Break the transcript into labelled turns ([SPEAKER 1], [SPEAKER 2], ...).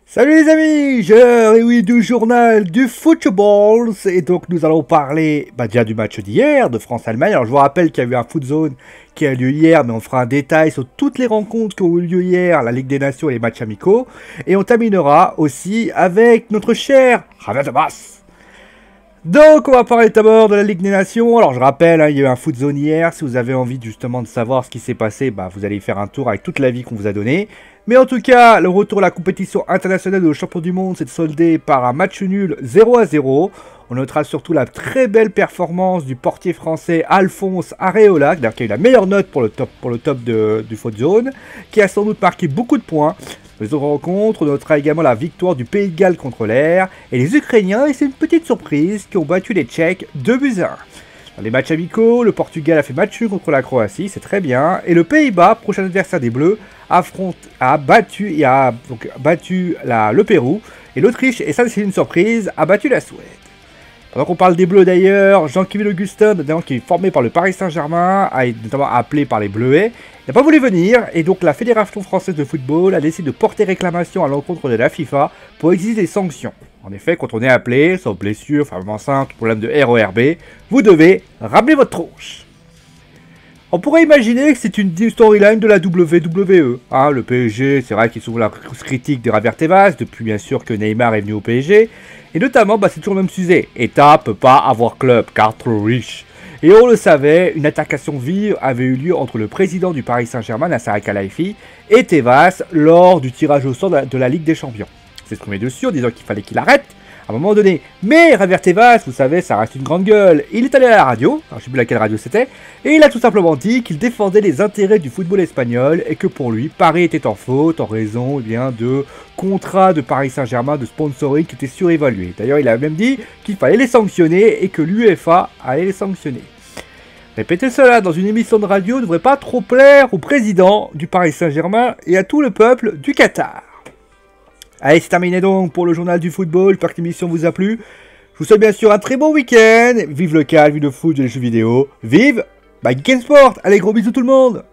[SPEAKER 1] Salut les amis, je réunis du journal du football et donc nous allons parler déjà du match d'hier de France-Allemagne. Alors je vous rappelle qu'il y a eu un foot zone qui a eu lieu hier, mais on fera un détail sur toutes les rencontres qui ont eu lieu hier, la Ligue des Nations et les matchs amicaux. Et on terminera aussi avec notre cher Javier Tebas. Donc on va parler d'abord de la Ligue des Nations. Alors je rappelle, il y a eu un foot zone hier. Si vous avez envie justement de savoir ce qui s'est passé, vous allez y faire un tour avec toute la vie qu'on vous a donnée. Mais en tout cas, le retour à la compétition internationale de champion du monde s'est soldé par un match nul 0-0. On notera surtout la très belle performance du portier français Alphonse Areola, qui a eu la meilleure note pour le top du foot zone, qui a sans doute marqué beaucoup de points. Les autres rencontres, on notera également la victoire du Pays de Galles contre l'Air, et les Ukrainiens, et c'est une petite surprise, qui ont battu les Tchèques 2-1. Dans les matchs amicaux, le Portugal a fait match nul contre la Croatie, c'est très bien, et le Pays-Bas, prochain adversaire des Bleus, a battu le Pérou, et l'Autriche, et ça c'est une surprise, a battu la Suède. Pendant qu'on parle des Bleus d'ailleurs, Jean-Kévin Augustin, notamment qui est formé par le Paris Saint-Germain, a été notamment appelé par les Bleuets, n'a pas voulu venir, et donc la Fédération Française de Football a décidé de porter réclamation à l'encontre de la FIFA pour exiger des sanctions. En effet, quand on est appelé, sauf blessure, femme enceinte, problème de RERB, vous devez ramener votre tronche. On pourrait imaginer que c'est une storyline de la WWE. Le PSG, c'est vrai qu'il est souvent la critique de Javier Tebas, depuis bien sûr que Neymar est venu au PSG. Et notamment, c'est toujours le même sujet. État peut pas avoir club, car trop riche. Et on le savait, une attaquation vive avait eu lieu entre le président du Paris Saint-Germain, Nasser Al-Khelaifi, et Tebas lors du tirage au sort de la Ligue des Champions. C'est ce qu'on met dessus en disant qu'il fallait qu'il arrête à un moment donné. Mais Javier Tebas, vous savez, ça reste une grande gueule. Il est allé à la radio, alors je ne sais plus laquelle radio c'était, et il a tout simplement dit qu'il défendait les intérêts du football espagnol et que pour lui, Paris était en faute en raison de contrats de Paris Saint-Germain de sponsoring qui étaient surévalués. D'ailleurs, il a même dit qu'il fallait les sanctionner et que l'UEFA allait les sanctionner. Répéter cela dans une émission de radio ne devrait pas trop plaire au président du Paris Saint-Germain et à tout le peuple du Qatar. Allez, c'est terminé donc pour le journal du football. J'espère que l'émission vous a plu. Je vous souhaite bien sûr un très bon week-end. Vive le calme, vive le foot et les jeux vidéo. Vive Geek & Sport. Allez, gros bisous tout le monde.